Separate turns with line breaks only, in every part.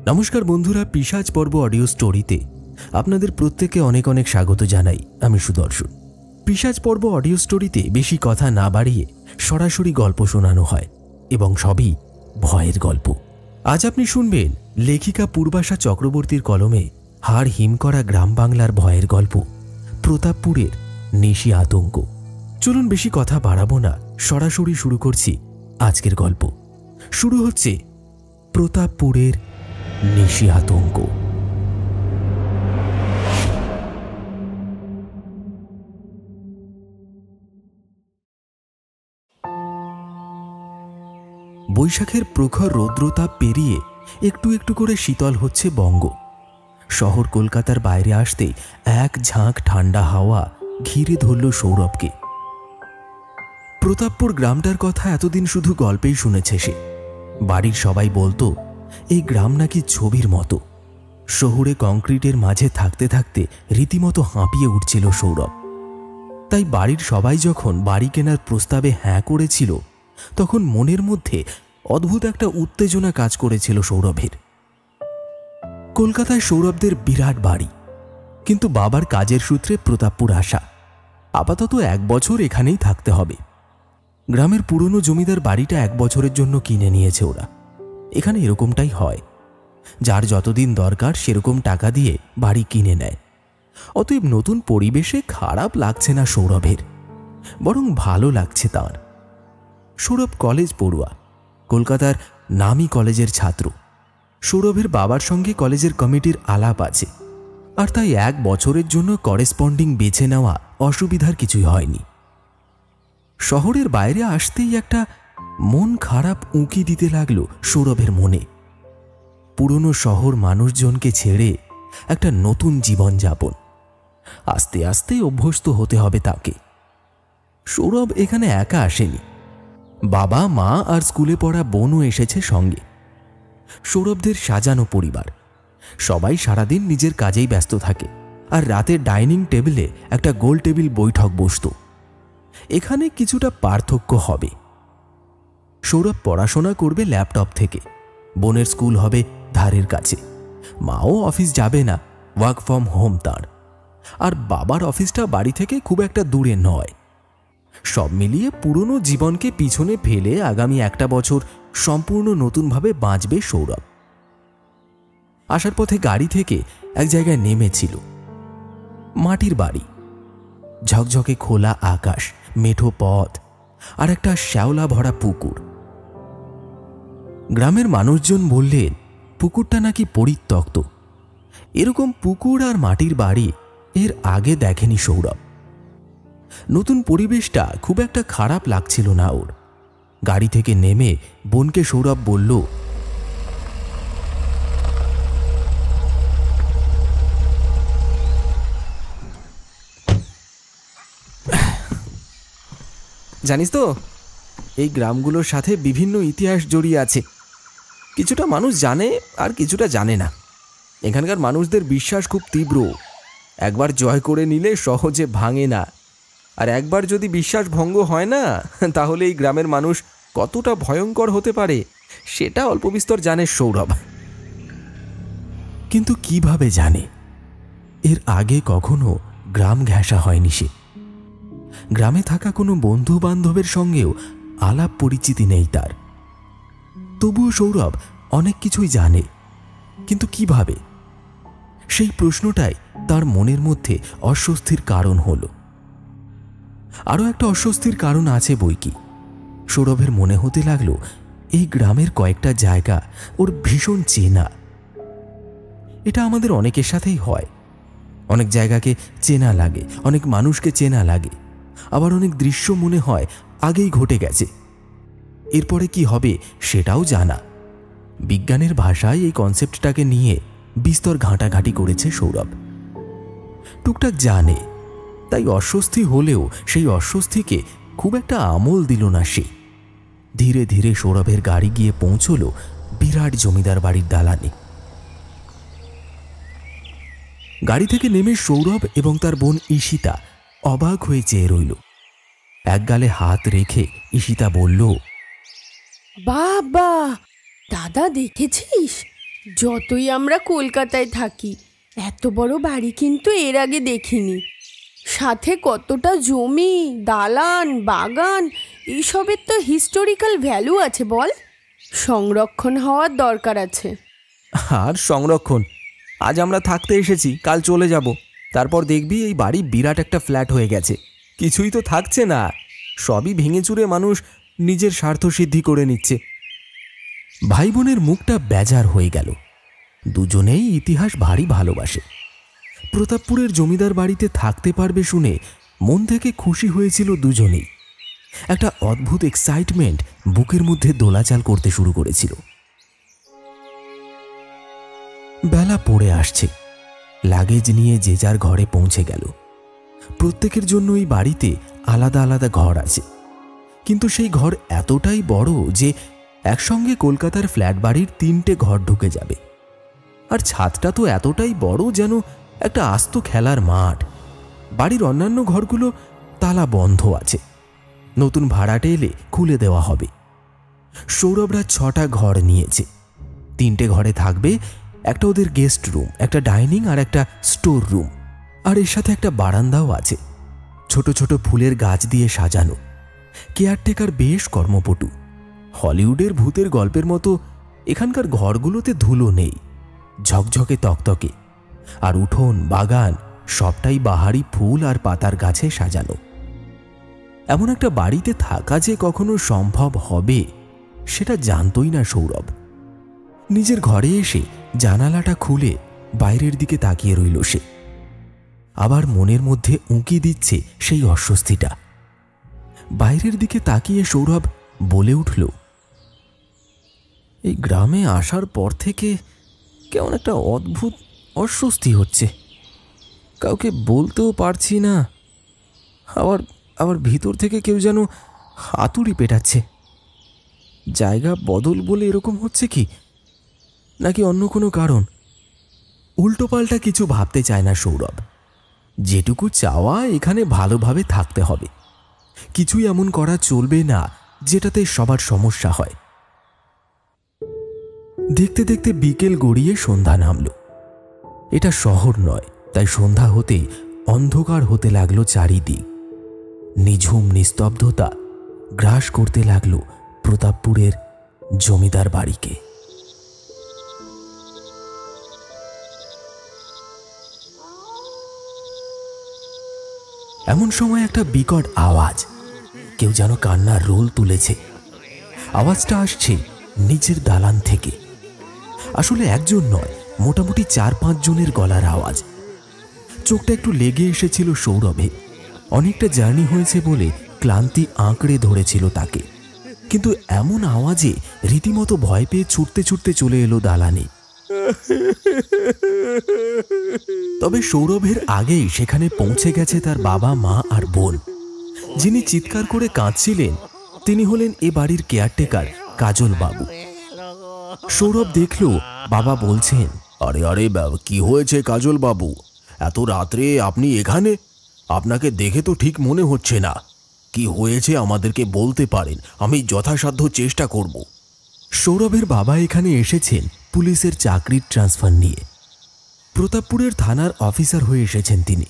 নমস্কার বন্ধুরা, পিশাচ পর্ব অডিও স্টোরিতে আপনাদের প্রত্যেককে অনেক অনেক স্বাগত জানাই। আমি সুদর্শন। পিশাচ পর্ব অডিও স্টোরিতে বেশি কথা না বাড়িয়ে সরাসরি গল্প শোনানো হয় এবং সবই ভয়ের গল্প। আজ আপনি শুনবেন লেখিকা পূর্বাশা চক্রবর্তীর কলমে হাড় হিম করা গ্রাম বাংলার ভয়ের গল্প প্রতাপপুরের নিশি আতঙ্ক। চলুন বেশি কথা বাড়াবো না, সরাসরি শুরু করছি আজকের গল্প। শুরু হচ্ছে প্রতাপপুরের নিশি আতঙ্ক। বৈশাখের প্রখর রৌদ্রতাপ পেরিয়ে একটু একটু করে শীতল হচ্ছে বঙ্গ। শহর কলকাতার বাইরে আসতে এক ঝাঁক ঠান্ডা হাওয়া ঘিরে ধরল সৌরভকে। প্রতাপপুর গ্রামটার কথা এতদিন শুধু গল্পেই শুনেছে সে। বাড়ির সবাই বলতো এই গ্রাম নাকি ছবির মতো। শহুরে কংক্রিটের মাঝে থাকতে থাকতে রীতিমতো হাঁপিয়ে উঠছিল সৌরভ। তাই বাড়ির সবাই যখন বাড়ি কেনার প্রস্তাবে হ্যাঁ করেছিল, তখন মনের মধ্যে অদ্ভুত একটা উত্তেজনা কাজ করেছিল সৌরভের। কলকাতায় সৌরভদের বিরাট বাড়ি, কিন্তু বাবার কাজের সূত্রে প্রতাপপুর আসা। আপাতত 1 বছর এখানেই থাকতে হবে। গ্রামের পুরনো জমিদার বাড়িটা 1 বছরের জন্য কিনে নিয়েছে ওরা। এখানে এরকমটাই হয়, যার যতদিন দরকার সেরকম টাকা দিয়ে বাড়ি কিনে নেয়। অতএব নতুন পরিবেশে খারাপ লাগছে না সৌরভের, বরং ভালো লাগছে তার। সৌরভ কলেজ পড়ুয়া, কলকাতার নামী কলেজের ছাত্র। সৌরভের বাবার সঙ্গে কলেজের কমিটির আলাপ আছে, আর তাই 1 বছরের জন্য করেসপন্ডিং বেছে নেওয়া অসুবিধার কিছুই হয়নি। শহরের বাইরে আসতেই একটা মন খারাপ উঁকি দিতে লাগলো সৌরভের মনে। পুরনো শহর মানুষজনকে ছেড়ে একটা নতুন জীবনযাপন, আস্তে আস্তে অভ্যস্ত হতে হবে তাকে। সৌরভ এখানে একা আসেনি, বাবা মা আর স্কুলে পড়া বোনও এসেছে সঙ্গে। সৌরভদের সাজানো পরিবার, সবাই সারাদিন নিজের কাজেই ব্যস্ত থাকে, আর রাতে ডাইনিং টেবিলে একটা গোল টেবিল বৈঠক বসত। এখানে কিছুটা পার্থক্য হবে। সৌরভ পড়াশোনা করবে ল্যাপটপ থেকে, বোনের স্কুল হবে ধারের কাছে, মাও অফিস যাবে না, ওয়ার্ক ফ্রম হোম তার। আর বাবার অফিসটা বাড়ি থেকে খুব একটা দূরে নয়। সব মিলিয়ে পুরনো জীবনকে পিছনে ফেলে আগামী 1টা বছর সম্পূর্ণ নতুনভাবে বাঁচবে সৌরভ। আসার পথে গাড়ি থেকে এক জায়গায় নেমেছিল। মাটির বাড়ি, ঝকঝকে খোলা আকাশ, মেঠো পথ আর একটা শ্যাওলা ভরা পুকুর। গ্রামের মানুষজন বললেন পুকুরটা নাকি পরিত্যক্ত। এরকম পুকুর আর মাটির বাড়ি এর আগে দেখেনি সৌরভ। নতুন পরিবেশটা খুব একটা খারাপ লাগছিল না ওর। গাড়ি থেকে নেমে বোনকে সৌরভ বলল, জানিস তো, এই গ্রামগুলোর সাথে বিভিন্ন ইতিহাস জড়িয়ে আছে। কিছুটা মানুষ জানে আর কিছুটা জানে না। এখানকার মানুষদের বিশ্বাস খুব তীব্র। একবার জয় করে নিলে সহজে ভাঙে না, আর একবার যদি বিশ্বাস ভঙ্গ হয় না, তাহলে এই গ্রামের মানুষ কতটা ভয়ঙ্কর হতে পারে সেটা অল্প বিস্তর জানে সৌরভ। কিন্তু কিভাবে জানে? এর আগে কখনো গ্রাম ঘেঁষা হয়নি সে। গ্রামে থাকা কোনো বন্ধু বান্ধবের সঙ্গেও আলাপ পরিচিতি নেই তার। তবুও সৌরভ অনেক কিছুই জানে, কিন্তু কিভাবে? সেই প্রশ্নটাই তার মনের মধ্যে অস্বস্তির কারণ হলো। আরও একটা অস্বস্তির কারণ আছে বইকি। সৌরভের মনে হতে লাগলো এই গ্রামের কয়েকটা জায়গা ওর ভীষণ চেনা। এটা আমাদের অনেকের সাথেই হয়। অনেক জায়গাকে চেনা লাগে, অনেক মানুষকে চেনা লাগে, আবার অনেক দৃশ্য মনে হয় আগেই ঘটে গেছে, এরপরে কি হবে সেটাও জানা। বিজ্ঞানের ভাষায় এই কনসেপ্টটাকে নিয়ে বিস্তর ঘাঁটাঘাঁটি করেছে সৌরভ। টুকটাক জানে, তাই অস্বস্তি হলেও সেই অস্বস্তিকে খুব একটা আমল দিল না সে। ধীরে ধীরে সৌরভের গাড়ি গিয়ে পৌঁছল বিরাট জমিদার বাড়ির দালানে। গাড়ি থেকে নেমে সৌরভ এবং তার বোন ঈশিতা অবাক হয়ে চেয়ে রইল। এক গালে হাত রেখে ঈশিতা বলল,
বাবা, দাদা দেখেছিস যতই আমরা কলকাতায় থাকি, এত বড় বাড়ি কিন্তু এর আগে দেখিনি। সাথে কতটা জমি, দালান, বাগান, এইসবের তো হিস্টোরিক্যাল ভ্যালু আছে বল। সংরক্ষণ হওয়ার দরকার আছে।
আর সংরক্ষণ? আজ আমরা থাকতে এসেছি, কাল চলে যাব, তারপর দেখবি এই বাড়ি বিরাট একটা ফ্ল্যাট হয়ে গেছে। কিছুই তো থাকছে না, সবই ভেঙে চুরে মানুষ নিজের স্বার্থ সিদ্ধি করে নিচ্ছে। ভাই বোনের মুখটা বেজার হয়ে গেল। দুজনেই ইতিহাস ভারী ভালোবাসে। প্রতাপপুরের জমিদার বাড়িতে থাকতে পারবে শুনে মন থেকে খুশি হয়েছিল দুজনেই। একটা অদ্ভুত এক্সাইটমেন্ট বুকের মধ্যে দোলাচাল করতে শুরু করেছিল। বেলা পড়ে আসছে। লাগেজ নিয়ে যে যার ঘরে পৌঁছে গেল। প্রত্যেকের জন্য এই বাড়িতে আলাদা আলাদা ঘর আছে, কিন্তু সেই ঘর এতটাই বড় যে একসঙ্গে কলকাতার ফ্ল্যাট বাড়ির 3টে ঘর ঢুকে যাবে। আর ছাদটা তো এতটাই বড় যেন একটা আস্ত খেলার মাঠ। বাড়ির অন্যান্য ঘরগুলো তালা বন্ধ আছে, নতুন ভাড়াটে এলে খুলে দেওয়া হবে। সৌরভরা 6টা ঘর নিয়েছে। 3টে ঘরে থাকবে একটা ওদের গেস্ট রুম, একটা ডাইনিং আর একটা স্টোর রুম। আর এর সাথে একটা বারান্দাও আছে, ছোট ছোট ফুলের গাছ দিয়ে সাজানো। কেয়ারটেকার বেশ কর্মপটু। হলিউডের ভূতের গল্পের মতো এখানকার ঘরগুলোতে ধুলো নেই, ঝকঝকে তকতকে। আর উঠোন, বাগান সবটাই বাহারি ফুল আর পাতার গাছে সাজানো। এমন একটা বাড়িতে থাকা যে কখনো সম্ভব হবে সেটা জানতই না সৌরভ। নিজের ঘরে এসে জানালাটা খুলে বাইরের দিকে তাকিয়ে রইল সে। আবার মনের মধ্যে উঁকি দিচ্ছে সেই অস্বস্তিটা। বাইরের দিকে তাকিয়ে সৌরভ বলে উঠল, এই গ্রামে আসার পর থেকে কেমন একটা অদ্ভুত অস্বস্তি হচ্ছে। কাউকে বলতেও পারছি না, আবার আবার ভিতর থেকে কেউ যেন হাতুড়ি পেটাচ্ছে। জায়গা বদল বলে এরকম হচ্ছে কি, নাকি অন্য কোনো কারণ? উল্টোপাল্টা কিছু ভাবতে চায় না সৌরভ। যেটুকু চাওয়া, এখানে ভালোভাবে থাকতে হবে। কিছুই এমন করা চলবে না যেটাতে সবার সমস্যা হয়। দেখতে দেখতে বিকেল গড়িয়ে সন্ধ্যা নামল। এটা শহর নয়, তাই সন্ধ্যা হতেই অন্ধকার হতে লাগলো চারিদিক। নিঝুম নিস্তব্ধতা গ্রাস করতে লাগলো প্রতাপপুরের জমিদার বাড়িকে। এমন সময় একটা বিকট আওয়াজ, কেউ যেন কান্নার রোল তুলেছে। আওয়াজটা আসছে নিচের দালান থেকে। আসলে একজন নয়, মোটামুটি 4-5 জনের গলার আওয়াজ। চোখটা একটু লেগে এসেছিল সৌরভে। অনেকটা জার্নি হয়েছে বলে ক্লান্তি আঁকড়ে ধরেছিল তাকে। কিন্তু এমন আওয়াজে রীতিমতো ভয় পেয়ে ছুটতে ছুটতে চলে এলো দালানে। তবে সৌরভের আগেই সেখানে পৌঁছে গেছে তার বাবা, মা আর বোন। যিনি চিৎকার করে কাঁদছিলেন তিনি হলেন এ বাড়ির কেয়ারটেকার কাজল বাবু। সৌরভ দেখল বাবা বলছেন, আরে আরে কি হয়েছে কাজল বাবু, এত রাত্রে আপনি এখানে? আপনাকে দেখে তো ঠিক মনে হচ্ছে না। কি হয়েছে আমাদেরকে বলতে পারেন, আমি যথাসাধ্য চেষ্টা করব। সৌরভের বাবা এখানে এসেছেন পুলিশের চাকরির ট্রান্সফার নিয়ে। প্রতাপপুরের থানার অফিসার হয়ে এসেছেন তিনি।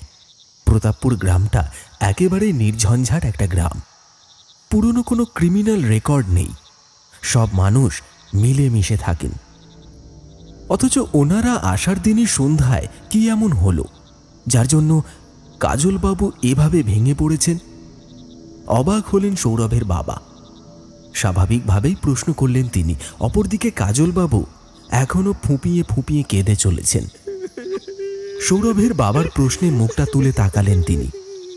প্রতাপপুর গ্রামটা একেবারে নির্ঝঞ্ঝাট একটা গ্রাম। পুরনো কোনো ক্রিমিনাল রেকর্ড নেই, সব মানুষ মিলেমিশে থাকেন। অথচ ওনারা আসার দিনই সন্ধ্যায় কি এমন হলো যার জন্য কাজলবাবু এভাবে ভেঙে পড়েছেন? অবাক হলেন সৌরভের বাবা। স্বাভাবিকভাবেই প্রশ্ন করলেন তিনি। অপরদিকে কাজলবাবু এখনো ফুঁপিয়ে ফুঁপিয়ে কেঁদে চলেছেন। সৌরভের বাবার প্রশ্নে মুখটা তুলে তাকালেন তিনি।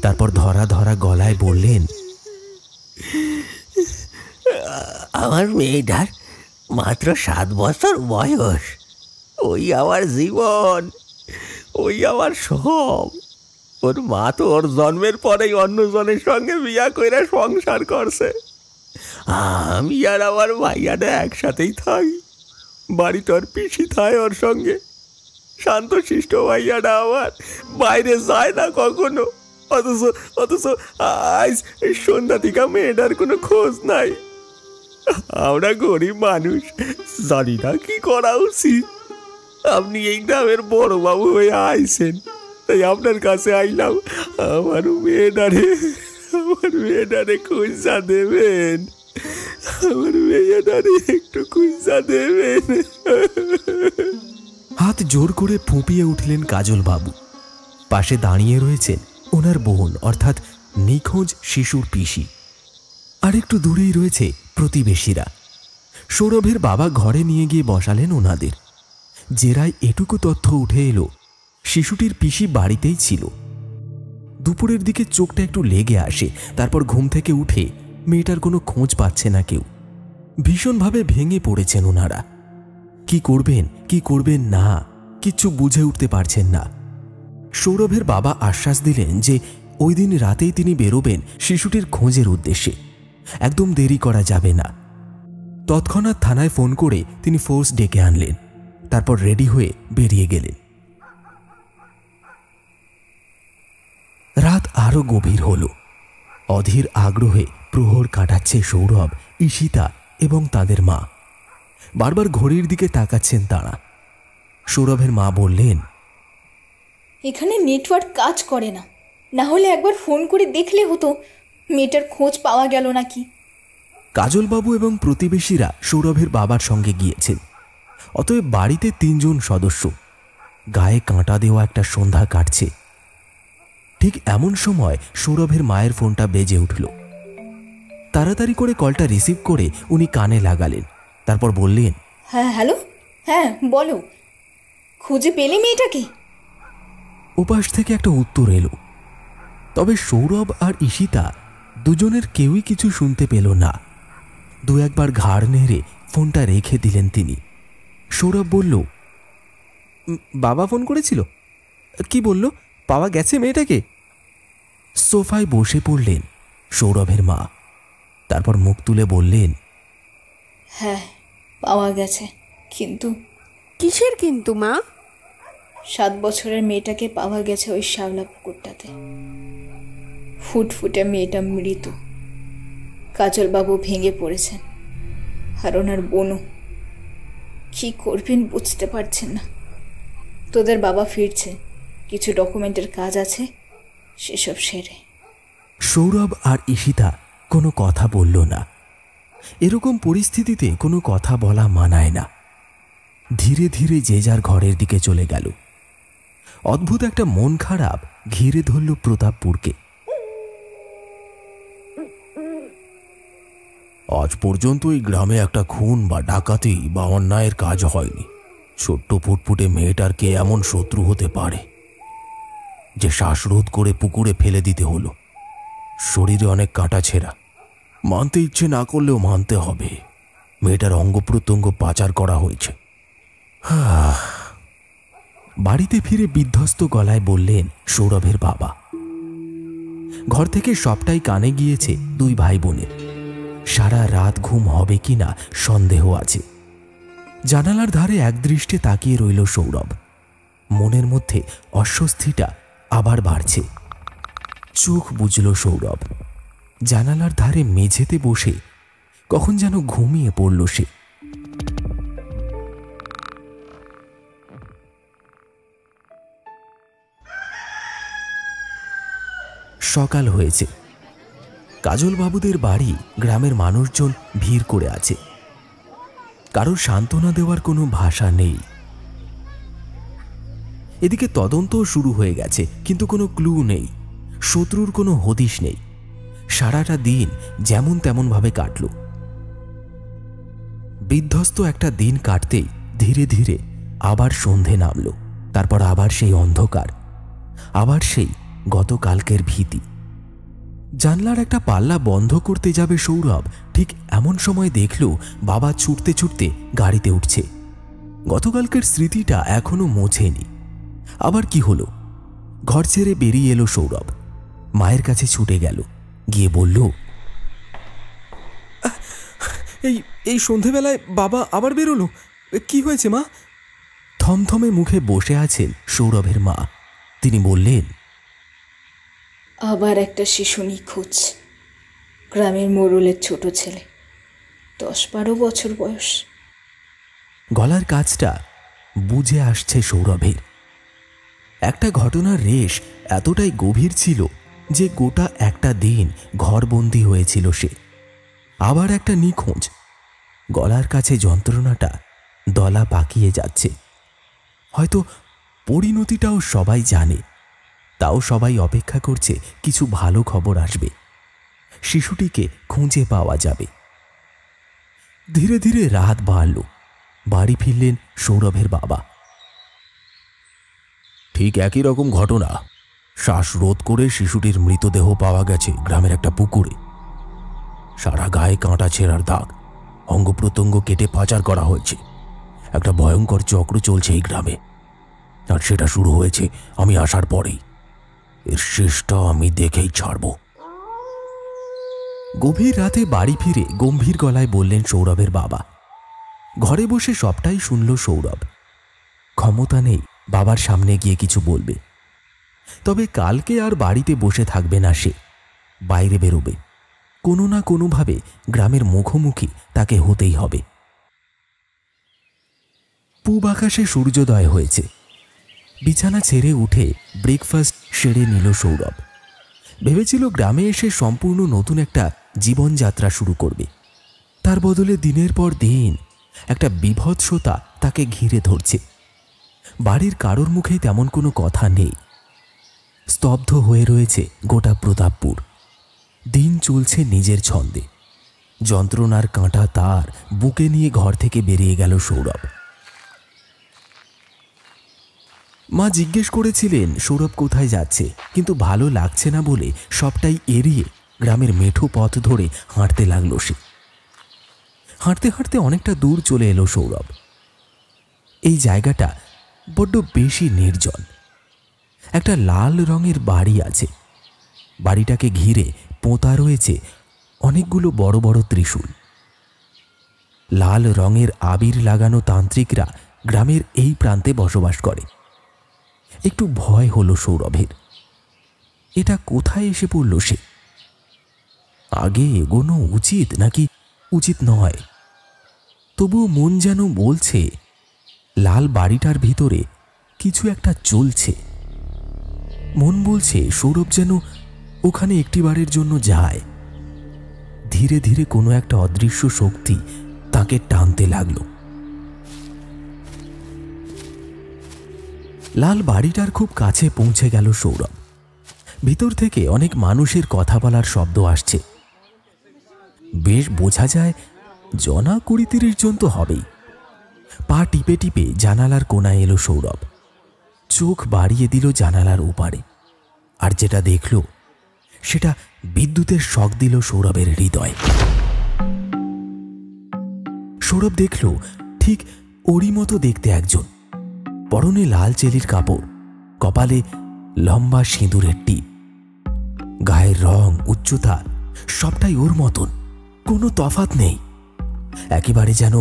তারপর ধরা ধরা গলায় বললেন,
আমার মেয়েটার মাত্র 7 বছর বয়স। ওই আমার জীবন, ওই আমার সব। ওর মা তো ওর জন্মের পরেই অন্যজনের সঙ্গে বিয়া কইরা সংসার করছে। আমি আর আমার ভাইয়াটা একসাথেই থাকি। বাড়িটার পিসি থায় ওর সঙ্গে। শান্তশিষ্ট ভাইয়াটা আমার বাইরে যায় না কখনো। অথচ আজ সন্ধ্যা থেকে মেয়েটার কোনো খোঁজ নাই। আমরা গরিব মানুষ, জানি না কি করা উচিত। আপনি এই গ্রামের বড় বাবু হয়ে আইছেন, তাই আপনার কাছে আইলাম। আমার মেয়েটারে খুঁজা দেবেন, আমার মেয়েটারে একটু খুঁজা দেবেন।
হাত জোর করে ফুঁপিয়ে উঠলেন কাজল বাবু। পাশে দাঁড়িয়ে রয়েছেন ওনার বোন অর্থাৎ নিখোঁজ শিশুর পিসি। আর একটু দূরেই রয়েছে প্রতিবেশীরা। সৌরভের বাবা ঘরে নিয়ে গিয়ে বসালেন ওনাদের। জেরায় এটুকু তথ্য উঠে এলো, শিশুটির পিসি বাড়িতেই ছিল। দুপুরের দিকে চোখটা একটু লেগে আসে, তারপর ঘুম থেকে উঠে মেয়েটার কোনো খোঁজ পাচ্ছে না কেউ। ভীষণভাবে ভেঙে পড়েছেন ওনারা। কি করবেন না কিচ্ছু বুঝে উঠতে পারছেন না। সৌরভের বাবা আশ্বাস দিলেন যে ওই দিন রাতেই তিনি বেরোবেন শিশুটির খোঁজের উদ্দেশ্যে, একদম দেরি করা যাবে না। তৎক্ষণাৎ থানায় ফোন করে তিনি ফোর্স ডেকে আনলেন, তারপর রেডি হয়ে বেরিয়ে গেলেন। রাত আরো গভীর হল। অধীর আগ্রহে প্রহর কাটাচ্ছে সৌরভ, ঈশিতা এবং তাদের মা। বারবার ঘড়ির দিকে তাকাচ্ছেন তারা। সৌরভের মা বললেন,
এখানে নেটওয়ার্ক কাজ করে না, না হলে একবার ফোন করে দেখলে হতো মেয়েটার খোঁজ পাওয়া গেল নাকি।
কাজলবাবু এবং প্রতিবেশীরা সৌরভের বাবার সঙ্গে গিয়েছেন। অতএব বাড়িতে 3 জন সদস্য। গায়ে কাঁটা দেওয়া একটা সন্ধ্যা কাটছে। ঠিক এমন সময় সৌরভের মায়ের ফোনটা বেজে উঠল। তাড়াতাড়ি করে কলটা রিসিভ করে উনি কানে লাগালেন, তারপর বললেন,
হ্যাঁ হ্যালো, হ্যাঁ বলো, খুঁজে পেলে মেয়েটাকে?
ওপাশ থেকে একটা উত্তর এলো। তবে সৌরভ আর ঈশিতা দুজনের কেউই কিছু শুনতে পেল না। 2 একবার ঘাড় নেড়ে ফোনটা রেখে দিলেন তিনি। সৌরভ বলল, বাবা ফোন করেছিল? কি বলল? পাওয়া গেছে মেয়েটাকে? সোফায় বসে পড়লেন সৌরভের মা। তারপর মুখ তুলে বললেন,
হ্যাঁ পাওয়া গেছে। কিন্তু?
কিসের কিন্তু মা?
7 বছরের মেয়েটাকে পাওয়া গেছে ওই শ্যাওলা পুকুরটাতে। ফুটফুটে মেয়েটা মৃত। কাজলবাবু ভেঙে পড়েছেন, আর ওনার বোনও। কি করবেন বুঝতে পারছেন না। তোদের বাবা ফিরছে, কিছু ডকুমেন্টের কাজ আছে, সেসব সেরে।
সৌরভ আর ঈশিতা কোনো কথা বলল না। এরকম পরিস্থিতিতে কোনো কথা বলা মানায় না। ধীরে ধীরে যে যার ঘরের দিকে চলে গেল। অদ্ভুত একটা মন খারাপ ঘিরে ধরল প্রতাপপুরকে। আজ পর্যন্ত এই গ্রামে একটা খুন বা ডাকাতি বা অন্যায়ের কাজ হয়নি। ছোট্ট ফুটফুটে মেয়েটার কে এমন শত্রু হতে পারে যে শ্বাসরোধ করে পুকুরে ফেলে দিতে হলো? শরীরে অনেক কাটা ছেঁড়া, মানতে ইচ্ছে না করলেও মানতে হবে, মেয়েটার অঙ্গ প্রত্যঙ্গ পাচার করা হয়েছে। বাড়িতে ফিরে বিধ্বস্ত গলায় বললেন সৌরভের বাবা। ঘর থেকে সবটাই কানে গিয়েছে 2 ভাই বোনের। সারা রাত ঘুম হবে কিনা সন্দেহ আছে। জানালার ধারে একদৃষ্টে তাকিয়ে রইল সৌরভ। মনের মধ্যে অস্বস্তিটা আবার বাড়ছে। চোখ বুজল সৌরভ। জানালার ধারে মেঝেতে বসে কখন যেন ঘুমিয়ে পড়ল সে। সকাল হয়েছে। কাজলবাবুদের বাড়ি গ্রামের মানুষজন ভিড় করে আছে। কারোর সান্ত্বনা দেওয়ার কোনো ভাষা নেই। এদিকে তদন্তও শুরু হয়ে গেছে, কিন্তু কোনো ক্লু নেই, শত্রুর কোনো হদিশ নেই। সারাটা দিন যেমন তেমন ভাবে কাটল। বিধ্বস্ত একটা দিন কাটতেই ধীরে ধীরে আবার সন্ধে নামল। তারপর আবার সেই অন্ধকার, আবার সেই গতকালকের ভীতি। জানলার একটা পাল্লা বন্ধ করতে যাবে সৌরভ, ঠিক এমন সময় দেখল বাবা ছুটতে ছুটতে গাড়িতে উঠছে। গতকালকের স্মৃতিটা এখনো মোছেনি। আবার কি হলো? ঘর ছেড়ে বেরিয়ে এলো সৌরভ। মায়ের কাছে ছুটে গেল, গিয়ে বলল, এই সন্ধেবেলায় বাবা আবার বেরোলো, কি হয়েছে মা? থমথমে মুখে বসে আছেন সৌরভের মা। তিনি বললেন,
আবার একটা শিশু নিখোঁজ। গ্রামের মোড়লের ছোট ছেলে, 10-12 বছর বয়স।
গলার কাজটা বুঝে আসছে সৌরভের। একটা ঘটনার রেশ এতটাই গভীর ছিল যে গোটা একটা দিন ঘরবন্দি হয়েছিল সে। আবার একটা নিখোঁজ, গলার কাছে যন্ত্রণাটা দলা পাকিয়ে যাচ্ছে। হয়তো পরিণতিটাও সবাই জানে, তাও সবাই অপেক্ষা করছে কিছু ভালো খবর আসবে, শিশুটিকে খুঁজে পাওয়া যাবে। ধীরে ধীরে রাত বাড়ল। বাড়ি ফিরলেন সৌরভের বাবা। ঠিক একই রকম ঘটনা, শ্বাসরোধ করে শিশুটির মৃতদেহ পাওয়া গেছে গ্রামের একটা পুকুরে। সারা গায়ে কাঁটা ছেঁড়ার দাগ, অঙ্গ প্রত্যঙ্গ কেটে পাচার করা হয়েছে। একটা ভয়ঙ্কর চক্র চলছে এই গ্রামে, আর সেটা শুরু হয়েছে আমি আসার পরেই। এর শেষটা আমি দেখেই ছাড়ব। গভীর রাতে বাড়ি ফিরে গম্ভীর গলায় বললেন সৌরভের বাবা। ঘরে বসে সবটাই শুনল সৌরভ। ক্ষমতা নেই বাবার সামনে গিয়ে কিছু বলবে। তবে কালকে আর বাড়িতে বসে থাকবে না সে, বাইরে বেরোবে। কোনো না কোনোভাবে গ্রামের মুখোমুখি তাকে হতেই হবে। পূব আকাশে সূর্যোদয় হয়েছে। বিছানা ছেড়ে উঠে ব্রেকফাস্ট সেরে নিল সৌরভ। ভেবেছিল গ্রামে এসে সম্পূর্ণ নতুন একটা জীবনযাত্রা শুরু করবে। তার বদলে দিনের পর দিন একটা বিভৎসতা তাকে ঘিরে ধরছে। বাড়ির কারোর মুখেই তেমন কোনো কথা নেই। স্তব্ধ হয়ে রয়েছে গোটা প্রতাপপুর। দিন চলছে নিজের ছন্দে। যন্ত্রণার কাঁটা তার বুকে নিয়ে ঘর থেকে বেরিয়ে গেল সৌরভ। মা জিজ্ঞেস করেছিলেন সৌরভ কোথায় যাচ্ছে, কিন্তু ভালো লাগছে না বলে সবটাই এড়িয়ে গ্রামের মেঠো পথ ধরে হাঁটতে লাগলো সে। হাঁটতে হাঁটতে অনেকটা দূর চলে এলো সৌরভ। এই জায়গাটা বড্ড বেশি নির্জন। একটা লাল রঙের বাড়ি আছে। বাড়িটাকে ঘিরে পোঁতা রয়েছে অনেকগুলো বড় বড় ত্রিশূল। লাল রঙের আবির লাগানো তান্ত্রিকরা গ্রামের এই প্রান্তে বসবাস করে। একটু ভয় হলো সৌরভের। এটা কোথায় এসে পড়ল সে? আগে এগোনো উচিত নাকি উচিত নয়? তবুও মন যেন বলছে লাল বাড়িটার ভিতরে কিছু একটা চলছে। মন বলছে সৌরভ যেন ওখানে একটিবারের জন্য যায়। ধীরে ধীরে কোনো একটা অদৃশ্য শক্তি তাকে টানতে লাগলো। লাল বাড়িটার খুব কাছে পৌঁছে গেল সৌরভ। ভিতর থেকে অনেক মানুষের কথা বলার শব্দ আসছে। বেশ বোঝা যায় জনা 20-30 জন তো হবেই। পা টিপে টিপে জানালার কোনায় এলো সৌরভ। চোখ বাড়িয়ে দিল জানালার ওপারে, আর যেটা দেখল সেটা বিদ্যুতের শক দিল সৌরভের হৃদয়। সৌরভ দেখল ঠিক ওরই মতো দেখতে একজন। পরনে লাল চেলির কাপড়, কপালে লম্বা সিঁদুরের টিপ, গায়ের রং, উচ্চতা সবটাই ওর মতন, কোনো তফাৎ নেই। একেবারে যেন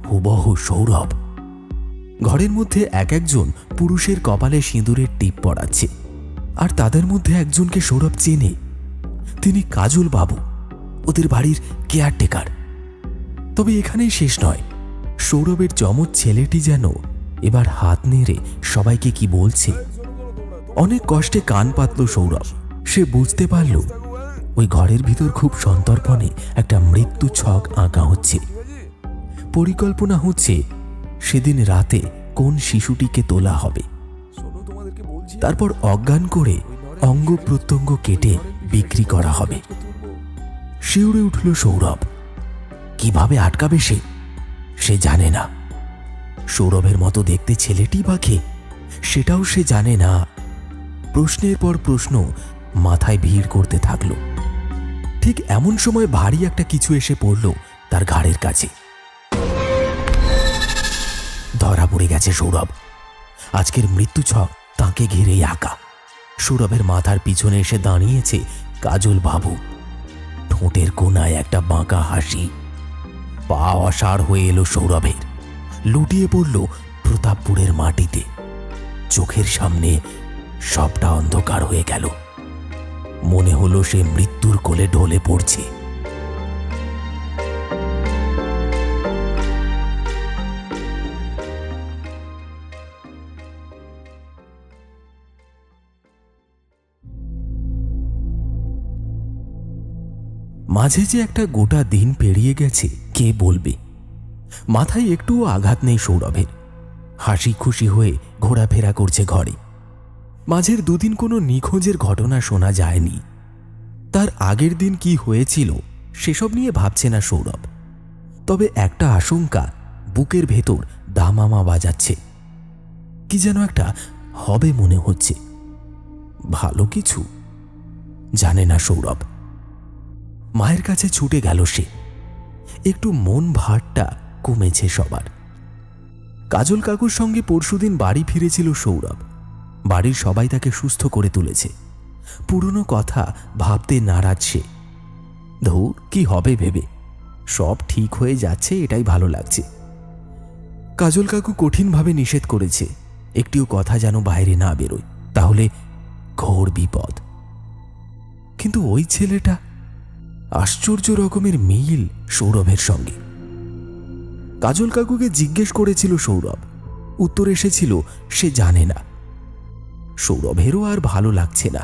হুবহু সৌরভ। ঘরের মধ্যে এক একজন পুরুষের কপালে সিঁদুরের টিপ পড়াচ্ছে, আর তাদের মধ্যে একজনকে সৌরভ চেনে। তিনি কাজল বাবু, ওদের বাড়ির কেয়ারটেকার। তবে এখানেই শেষ নয়। সৌরভের যমজ ছেলেটি যেন এবার হাত নেড়ে সবাইকে কি বলছে। অনেক কষ্টে কান পাতল সৌরভ। সে বুঝতে পারল ওই ঘরের ভিতর খুব সন্তর্পণে একটা মৃত্যু ছক আঁকা হচ্ছে। পরিকল্পনা হচ্ছে সেদিন রাতে কোন শিশুটিকে তোলা হবে, তারপর অজ্ঞান করে অঙ্গ প্রত্যঙ্গ কেটে বিক্রি করা হবে। শিউরে উঠল সৌরভ। কিভাবে আটকাবে সে জানে না। সৌরভের মতো দেখতে ছেলেটি বা কে, সেটাও সে জানে না। প্রশ্নের পর প্রশ্ন মাথায় ভিড় করতে থাকল। ঠিক এমন সময় ভারী একটা কিছু এসে পড়ল তার ঘাড়ের কাছে। ধরা পড়ে গেছে সৌরভ। আজকের মৃত্যু ছক তাকে ঘিরেই আঁকা। সৌরভের মাথার পিছনে এসে দাঁড়িয়েছে কাজল বাবু। ঠোঁটের কোনায় একটা বাঁকা হাসি। পা অসাড় হয়ে এলো সৌরভের। লুটিয়ে পড়ল প্রতাপপুরের মাটিতে। চোখের সামনে সবটা অন্ধকার হয়ে গেল। মনে হলো সে মৃত্যুর কোলে ঢলে পড়ছে। মাঝে যে একটা গোটা দিন পেরিয়ে গেছে কে বলবে। মাথায় একটুও আঘাত নেই সৌরভের, হাসি খুশি হয়ে ঘোরাফেরা করছে ঘরে। মাঝের দুদিন কোনো নিখোঁজের ঘটনা শোনা যায়নি। তার আগের দিন কি হয়েছিল সেসব নিয়ে ভাবছে না সৌরভ, তবে একটা আশঙ্কা বুকের ভেতর দামামা বাজাচ্ছে। কি যেন একটা হবে মনে হচ্ছে, ভালো কিছু, জানে না সৌরভ। মায়ের কাছে ছুটে গেল সে, একটু মন ভারটা কমেছে সবার। কাজল কাকুর সঙ্গে পরশুদিন বাড়ি ফিরেছিল সৌরভ। বাড়ির সবাই তাকে সুস্থ করে তুলেছে। পুরনো কথা ভাবতে নারাজ সে। ধুর, কি হবে ভেবে, সব ঠিক হয়ে যাচ্ছে এটাই ভালো লাগছে। কাজল কাকু কঠিনভাবে নিষেধ করেছে একটিও কথা যেন বাইরে না বেরোয়, তাহলে ঘোর বিপদ। কিন্তু ওই ছেলেটা, আশ্চর্য রকমের মিল সৌরভের সঙ্গে। কাজল কাকুকে জিজ্ঞেস করেছিল সৌরভ, উত্তর এসেছিল সে জানে না। সৌরভেরও আর ভালো লাগছে না।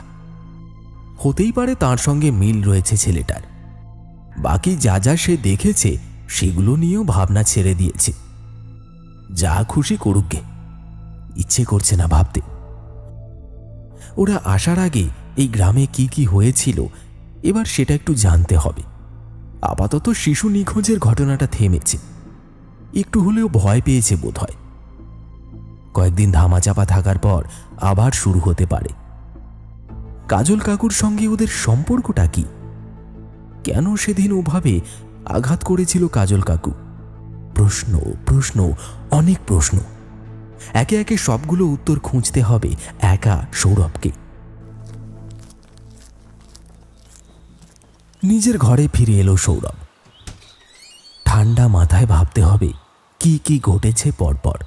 হতেই পারে তার সঙ্গে মিল রয়েছে ছেলেটার। বাকি যা যা সে দেখেছে সেগুলো নিয়েও ভাবনা ছেড়ে দিয়েছে। যা খুশি করুক গে, ইচ্ছে করছে না ভাবতে। ওরা আসার আগে এই গ্রামে কি কি হয়েছিল এবার সেটা একটু জানতে হবে। আপাতত শিশু নিখোঁজের ঘটনাটা থেমেছে, একটু হলেও ভয় পেয়েছে বোধহয়। কয়েকদিন ধামাচাপা থাকার পর আবার শুরু হতে পারে। কাজল কাকুর সঙ্গে ওদের সম্পর্কটা কি? কেন সেদিন ওভাবে আঘাত করেছিল কাজল কাকু? প্রশ্ন প্রশ্ন, অনেক প্রশ্ন। একে একে সবগুলো উত্তর খুঁজতে হবে একা সৌরভকে। নিজের ঘরে ফিরে এলো সৌরভ। ঠান্ডা মাথায় ভাবতে হবে কি কি ঘটেছে পরপর।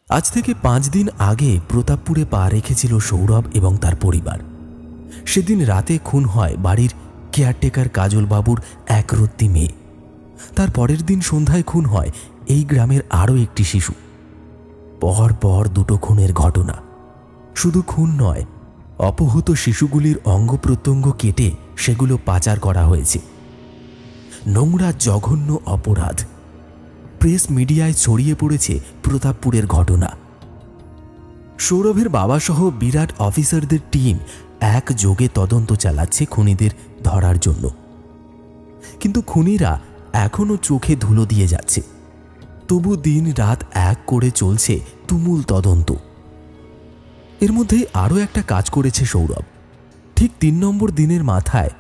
আজ থেকে 5 দিন আগে প্রতাপপুরে পা রেখেছিল সৌরভ এবং তার পরিবার। সেদিন রাতে খুন হয় বাড়ির কেয়ারটেকার কাজল বাবুর একরত্তি মেয়ে। তার পরের দিন সন্ধ্যায় খুন হয় এই গ্রামের আরও একটি শিশু। পর পর দুটো খুনের ঘটনা। শুধু খুন নয়, অপহূত শিশুগুলির অঙ্গ প্রত্যঙ্গ কেটে সেগুলো পাচার করা হয়েছে। নোংরা জঘন্য অপরাধ। প্রেস মিডিয়ায় ছড়িয়ে পড়েছে প্রতাপপুরের ঘটনা। সৌরভের বাবাসহ বিরাট অফিসারদের টিম একযোগে তদন্ত চালাচ্ছে খুনিদের ধরার জন্য। কিন্তু খুনিরা এখনো চোখে ধুলো দিয়ে যাচ্ছে। তবু দিন রাত এক করে চলছে তুমুল তদন্ত। এর মধ্যে আরও একটা কাজ করেছে সৌরভ। ঠিক 3 নম্বর দিনের মাথায়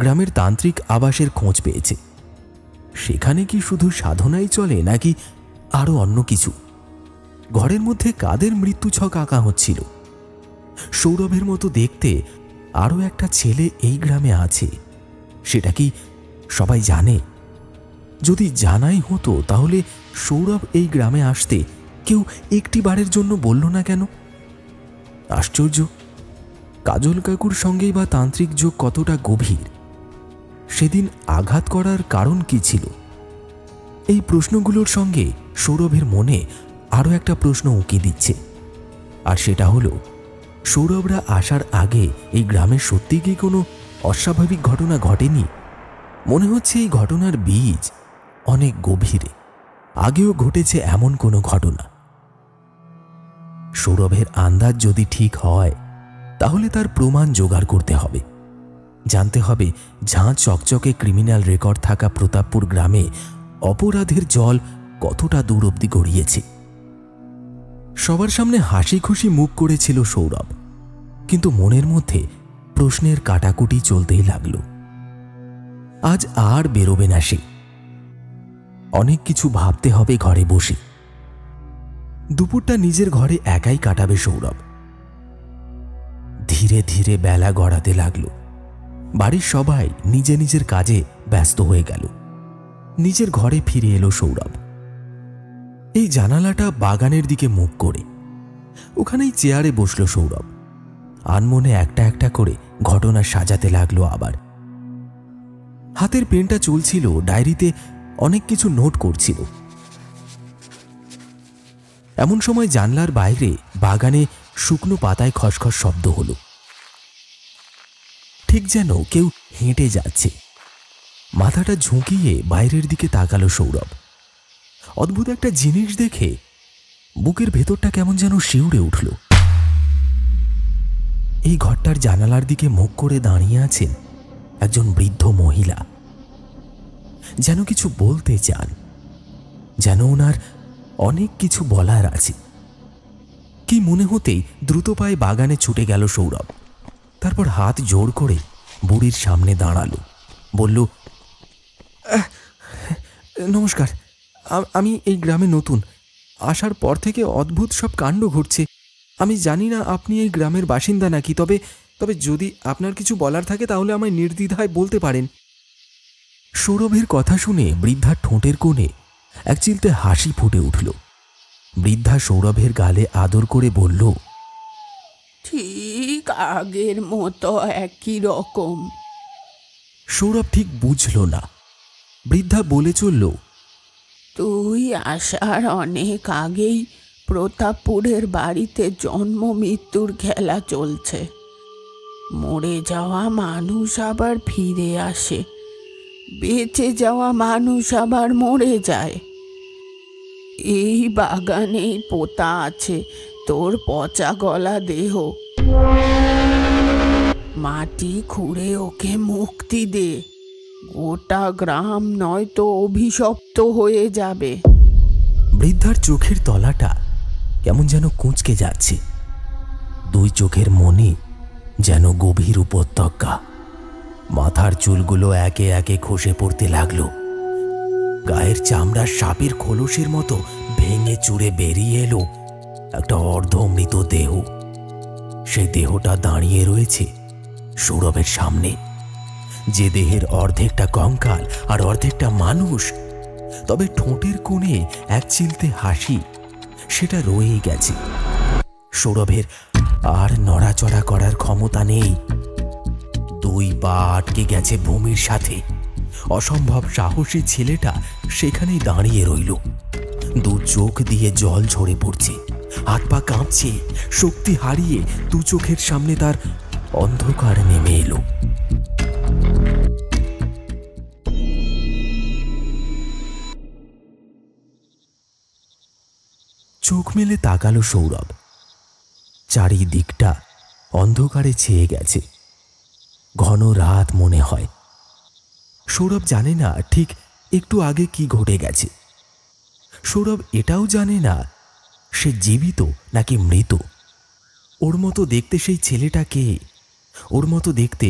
গ্রামের তান্ত্রিক আবাসের খোঁজ পেয়েছে। সেখানে কি শুধু সাধনাই চলে নাকি আরও অন্য কিছু? ঘরের মধ্যে কাদের মৃত্যু ছক আঁকা হচ্ছিল? সৌরভের মতো দেখতে আরও একটা ছেলে এই গ্রামে আছে, সেটা কি সবাই জানে? যদি জানাই হতো তাহলে সৌরভ এই গ্রামে আসতে কেউ একটি বারের জন্য বলল না কেন? আশ্চর্য, কাজল কাকুর সঙ্গেই বা তান্ত্রিক যোগ কতটা গভীর? সেদিন আঘাত করার কারণ কি ছিল? এই প্রশ্নগুলোর সঙ্গে সৌরভের মনে আরও একটা প্রশ্ন উঁকি দিচ্ছে, আর সেটা হলো সৌরভরা আসার আগে এই গ্রামে সত্যি কি কোনো অস্বাভাবিক ঘটনা ঘটেনি? মনে হচ্ছে এই ঘটনার বীজ অনেক গভীরে, আগেও ঘটেছে এমন কোনো ঘটনা। সৌরভের আন্দাজ যদি ঠিক হয় তাহলে তার প্রমাণ জোগাড় করতে হবে। জানতে হবে ঝাঁ চকচকে ক্রিমিনাল রেকর্ড থাকা প্রতাপপুর গ্রামে অপরাধের জল কতটা দূর অবধি গড়িয়েছে। সবার সামনে হাসি খুশি মুখ করেছিল সৌরভ, কিন্তু মনের মধ্যে প্রশ্নের কাটাকুটি চলতেই লাগলো। আজ আর বেরোবে না সে। অনেক কিছু ভাবতে হবে ঘরে বসে। দুপুরটা নিজের ঘরে একাই কাটাবে সৌরভ। ধীরে ধীরে বেলা গড়াতে লাগলো। বাড়ির সবাই নিজে নিজের কাজে ব্যস্ত হয়ে গেল। নিজের ঘরে ফিরে এলো সৌরভ। এই জানালাটা বাগানের দিকে মুখ করে। ওখানেই চেয়ারে বসল সৌরভ। আনমনে একটা একটা করে ঘটনা সাজাতে লাগলো আবার। হাতের পেনটা চলছিল, ডায়েরিতে অনেক কিছু নোট করছিল। এমন সময় জানলার বাইরে বাগানে শুকনো পাতায় খসখস শব্দ হলো। ঠিক যেন কেউ হেঁটে যাচ্ছে। মাথাটা ঝুঁকিয়ে বাইরের দিকে তাকালো সৌরভ। অদ্ভুত একটা জিনিস দেখে বুকের ভেতরটা কেমন যেন শিউরে উঠল। এই ঘরটার জানালার দিকে মুখ করে দাঁড়িয়ে আছেন একজন বৃদ্ধ মহিলা। যেন কিছু বলতে চান, যেন ওনার অনেক কিছু বলার আছে। কি মনে হতেই দ্রুত পায়ে বাগানে ছুটে গেল সৌরভ। তারপর হাত জোড় করে বুড়ির সামনে দাঁড়ালো, বলল, নমস্কার, আমি এই গ্রামে নতুন। আসার পর থেকে অদ্ভুত সব কাণ্ড ঘটছে। আমি জানি না আপনি এই গ্রামের বাসিন্দা নাকি, তবে যদি আপনার কিছু বলার থাকে তাহলে আমায় নির্দ্বিধায় বলতে পারেন। সৌরভের কথা শুনে বৃদ্ধার ঠোঁটের কোণে এক চিলতে হাসি ফুটে উঠল। বৃদ্ধা সৌরভের গালে আদর করে বলল,
ঠিক আগের মতো একই রকম।
সৌরভ ঠিক বুঝল না। বৃদ্ধা বলে চলল,
তুই আসার অনেক আগেই প্রতাপপুরের বাড়িতে জন্ম মৃত্যুর খেলা চলছে। মরে যাওয়া মানুষ আবার ফিরে আসে, বেঁচে যাওয়া মানুষ আবার মরে যায়। এই বাগানেই পোতা আছে তোর পচা গলা দেহ। মাটি খুঁড়ে ওকে মুক্তি দে, গোটা গ্রাম নয়তো অভিশপ্ত হয়ে যাবে।
বৃদ্ধার চোখের তলাটা কেমন যেন কুঁচকে যাচ্ছে। দুই চোখের মনে যেন গভীর উপত্যকা। মাথার চুলগুলো একে একে খসে পড়তে লাগলো। গায়ের চামড়ার সাপের খোলসের মতো ভেঙে চুরে বেরিয়ে এলো একটা অর্ধমৃত দেহ। সেই দেহটা দাঁড়িয়ে রয়েছে সৌরভের সামনে, যে দেহের অর্ধেকটা কঙ্কাল আর অর্ধেকটা মানুষ। তবে ঠোঁটের কোণে এক চিলতে হাসি, সেটা রয়েই গেছে। সৌরভের আর নড়াচড়া করার ক্ষমতা নেই। দুই পা আটকে গেছে ভূমির সাথে। অসম্ভব সাহসী ছেলেটা সেখানেই দাঁড়িয়ে রইল। দু চোখ দিয়ে জল ঝরে পড়ছে, হাত পা কাঁপছে। শক্তি হারিয়ে দু চোখের সামনে তার অন্ধকার নেমে এলো। চোখ মেলে তাকালো সৌরভ। চারিদিকটা অন্ধকারে ছেয়ে গেছে, ঘন রাত মনে হয়। সৌরভ জানে না ঠিক একটু আগে কি ঘটে গেছে। সৌরভ এটাও জানে না সে জীবিত নাকি মৃত। ওর মতো দেখতে সেই ছেলেটা কে? ওর মতো দেখতে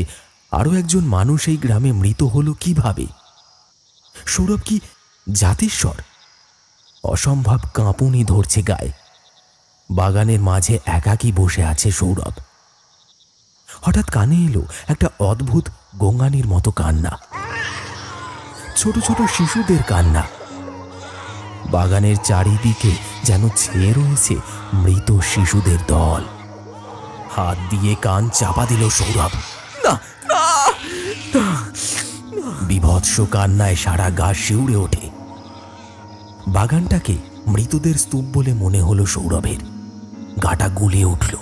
আরও একজন মানুষ এই গ্রামে মৃত হলো কিভাবে? সৌরভ কি জাতিস্বর? অসম্ভব কাঁপুনি ধরছে গায়ে। বাগানের মাঝে একাকী বসে আছে সৌরভ। হঠাৎ কানে এলো একটা অদ্ভুত গঙ্গানির মতো কান্না, ছোট ছোট শিশুদের কান্না। বাগানের চারিদিকে যেন ছেয়ে রয়েছে মৃত শিশুদের দল। হাত দিয়ে কান চাপা দিল সৌরভ। না, বিভৎস কান্নায় সারা গা শিউরে ওঠে। বাগানটাকে মৃতদের স্তূপ বলে মনে হলো সৌরভের। গাটা গুলিয়ে উঠল।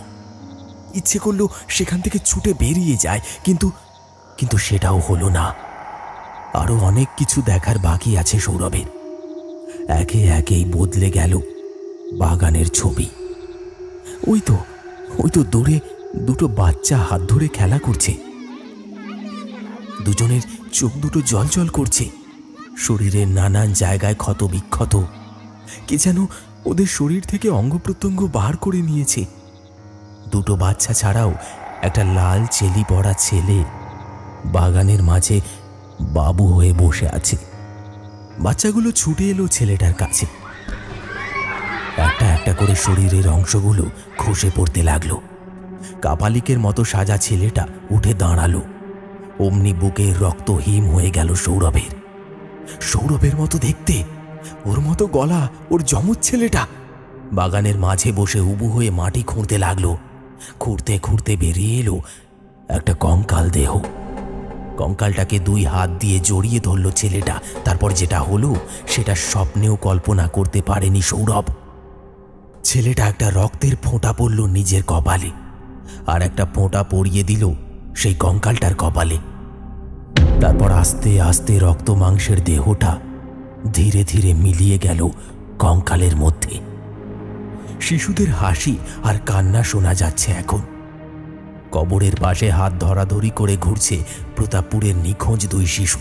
ইচ্ছে করলো সেখান থেকে ছুটে বেরিয়ে যায়, কিন্তু সেটাও হলো না। আরো অনেক কিছু দেখার বাকি আছে সৌরভের। একে একেই বদলে গেল বাগানের ছবি। ওই তো দূরে দুটো বাচ্চা হাত ধরে খেলা করছে। দুজনের চোখ দুটো জল করছে। শরীরের নানান জায়গায় ক্ষত বিক্ষত। কে যেন ওদের শরীর থেকে অঙ্গ প্রত্যঙ্গ বার করে নিয়েছে। দুটো বাচ্চা ছাড়াও একটা লাল চেলি পড়া ছেলে বাগানের মাঝে বাবু হয়ে বসে আছে। বাচ্চাগুলো ছুটে এলো ছেলেটার কাছে। একটা একটা করে শরীরের অংশগুলো খসে পড়তে লাগলো। কাপালিকের মতো সাজা ছেলেটা উঠে দাঁড়ালো। অমনি বুকের রক্ত হিম হয়ে গেল সৌরভের। সৌরভের মতো দেখতে, ওর মতো গলা ওর যমজ ছেলেটা বাগানের মাঝে বসে উবু হয়ে মাটি খুঁড়তে লাগলো। খুঁড়তে খুঁড়তে বেরিয়ে এলো একটা কঙ্কাল দেহ। কঙ্কালটাকে দুই হাত দিয়ে জড়িয়ে ধরল ছেলেটা। তারপর যেটা হলো সেটা স্বপ্নেও কল্পনা করতে পারেনি সৌরভ। ছেলেটা একটা রক্তের ফোঁটা পড়ল নিজের কপালে, আর একটা ফোঁটা পরিয়ে দিল সেই কঙ্কালটার কপালে। তারপর আস্তে আস্তে রক্ত মাংসের দেহটা ধীরে ধীরে মিলিয়ে গেল কঙ্কালের মধ্যে। শিশুদের হাসি আর কান্না শোনা যাচ্ছে এখন। কবরের পাশে হাত ধরাধরি করে ঘুরছে প্রতাপপুরের নিখোঁজ 2 শিশু।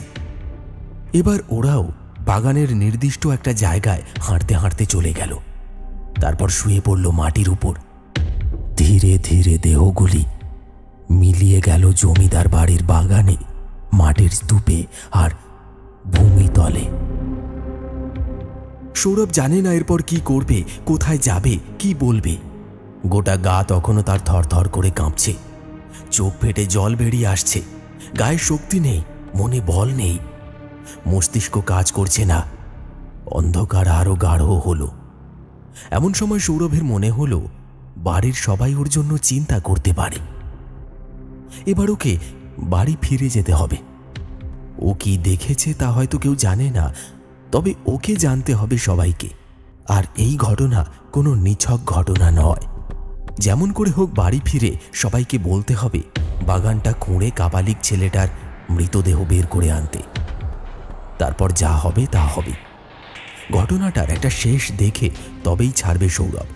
এবার ওরাও বাগানের নির্দিষ্ট একটা জায়গায় হাঁটতে হাঁটতে চলে গেল। তারপর শুয়ে পড়ল মাটির উপর। ধীরে ধীরে দেহগুলি মিলিয়ে গেল জমিদার বাড়ির বাগানে, মাটির স্তূপে আর ভূমিতলে। সৌরভ জানে না এরপর কি করবে, কোথায় যাবে, কি বলবে। গোটা গা তখনও তার থরথর করে কাঁপছে। চোখ ফেটে জল বেরিয়ে আসছে। গায়ে শক্তি নেই, মনে বল নেই, মস্তিষ্ক কাজ করছে না। অন্ধকার আরো গাঢ় হলো। এমন সময় সৌরভের মনে হলো বাড়ির সবাই ওর জন্য চিন্তা করতে পারে। এবার ওকে বাড়ি ফিরে যেতে হবে। ও কি দেখেছে তা হয়তো কেউ জানে না, তবে ওকে জানতে হবে সবাইকে। আর এই ঘটনা কোনো নিছক ঘটনা নয়। যেমন করে হোক বাড়ি ফিরে সবাইকে বলতে হবে বাগানটা খুঁড়ে কাপালিক ছেলেটার মৃতদেহ বের করে আনতে। তারপর যা হবে তা হবে। ঘটনাটার একটা শেষ দেখে তবেই ছাড়বে সৌরভ।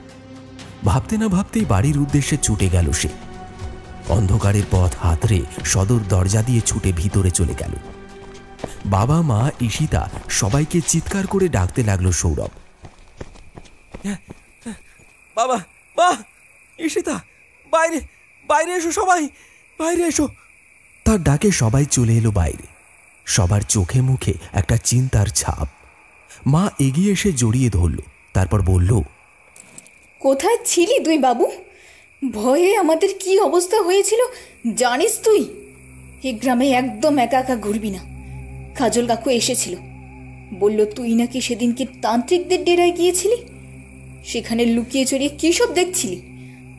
ভাবতে না ভাবতেই বাড়ির উদ্দেশ্যে ছুটে গেল সে। অন্ধকারের পথ হাতড়ে সদর দরজা দিয়ে ছুটে ভিতরে চলে গেল। বাবা, মা, ঈশিতা সবাইকে চিৎকার করে ডাকতে লাগলো সৌরভ। বাবা, মা, ঈশিতা, বাইরে বাইরে এসো, সবাই বাইরে এসো। তার ডাকে সবাই চলে এলো বাইরে। সবার চোখে মুখে একটা চিন্তার ছাপ। মা এগিয়ে এসে জড়িয়ে ধরল, তারপর বলল,
কোথায় ছিলি তুই বাবু? ভয়ে আমাদের কি অবস্থা হয়েছিল জানিস তুই? এই গ্রামে একদম একা একা ঘুরবি না। কাজল কাকু এসেছিল, বলল তুই নাকি সেদিনকে তান্ত্রিকদের ডেরায় গিয়েছিলি। সেখানে লুকিয়ে চড়িয়ে কী সব দেখছিলি?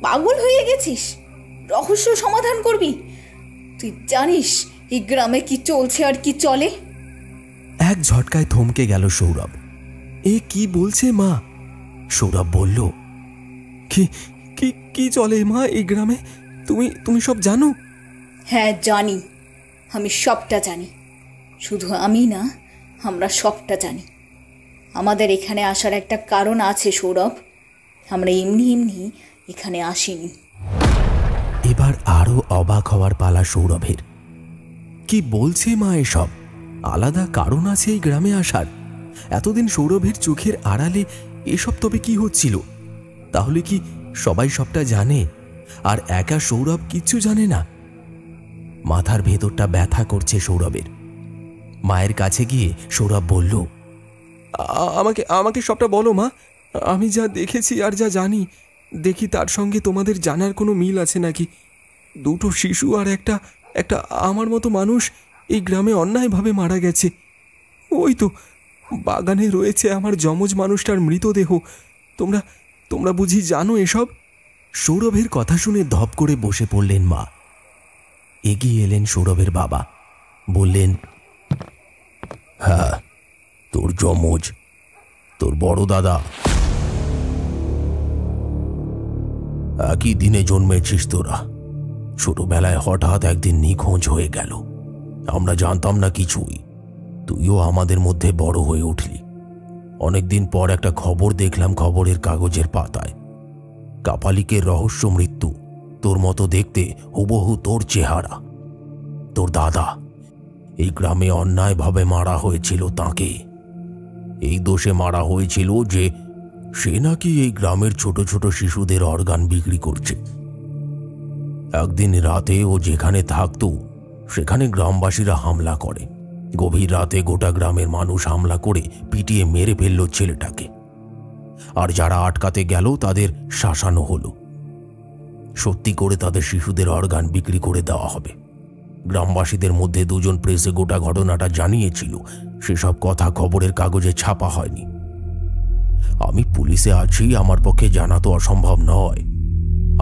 পাগল হয়ে গেছিস? রহস্য সমাধান করবি? তুই জানিস এই গ্রামে কি চলছে আর কি চলে?
এক ঝটকায় থমকে গেল সৌরভ। এ কি বলছে মা? সৌরভ বলল, কি কি কি চলে মা এই গ্রামে? তুমি সব জানো?
হ্যাঁ জানি, আমি সবটা জানি। শুধু আমি না, আমরা সবটা জানি। আমাদের এখানে আসার একটা কারণ আছে সৌরভ। আমরা এমনি এমনি এখানে আসিনি।
এবার আরো অবাক হওয়ার পালা সৌরভের। কি বলছে মা এসব? আলাদা কারণ আছে এই গ্রামে আসার? এতদিন সৌরভের চোখের আড়ালে এসব তবে কি হচ্ছিল? তাহলে কি সবাই সবটা জানে আর একা সৌরভ কিচ্ছু জানে না? মাথার ভেতরটা ব্যথা করছে সৌরভের। মায়ের কাছে গিয়ে সৌরভ বলল, আমাকে সবটা বলো মা। আমি যা দেখেছি আর যা জানি, দেখি তার সঙ্গে তোমাদের জানার কোনো মিল আছে নাকি। 2 শিশু আর একটা আমার মতো মানুষ এই গ্রামে অন্যায়ভাবে মারা গেছে। ওই তো বাগানে রয়েছে আমার যমজ মানুষটার মৃতদেহ। তোমরা বুঝি জানো এসব? সৌরভের কথা শুনে ধপ করে বসে পড়লেন মা। এগিয়ে এলেন সৌরভের বাবা, বললেন, হ্যাঁ, তোর যমজ, তোর বড় দাদা। একই দিনে জন্মেছিস তোরা। ছোটবেলায় হঠাৎ একদিন নিখোঁজ হয়ে গেল। আমরা জানতাম না কিছুই। তুইও আমাদের মধ্যে বড় হয়ে উঠলি। অনেকদিন পর একটা খবর দেখলাম খবরের কাগজের পাতায়। কাপালিকের রহস্য মৃত্যু। তোর মতো দেখতে হুবহু তোর চেহারা। তোর দাদা। এই গ্রামে অন্যায়ভাবে মারা হয়েছিল তাকে। এই দোষে মারা হয়েছিল যে সে নাকি এই গ্রামের ছোট ছোট শিশুদের অর্গান বিক্রি করছে। একদিন রাতে ও যেখানে থাকতো সেখানে গ্রামবাসীরা হামলা করে। গভীর রাতে গোটা গ্রামের মানুষ হামলা করে পিটিয়ে মেরে ফেলল ছেলেটাকে। আর যারা আটকাতে গেল তাদের শাসানো হলো। সত্যি করে তাদের শিশুদের অর্গান বিক্রি করে দেওয়া হবে। গ্রামবাসীদের মধ্যে 2 জন প্রেসে গোটা ঘটনাটা জানিয়েছিল। সেসব কথা খবরের কাগজে ছাপা হয়নি। আমি পুলিশে আছি, আমার পক্ষে জানা তো অসম্ভব নয়।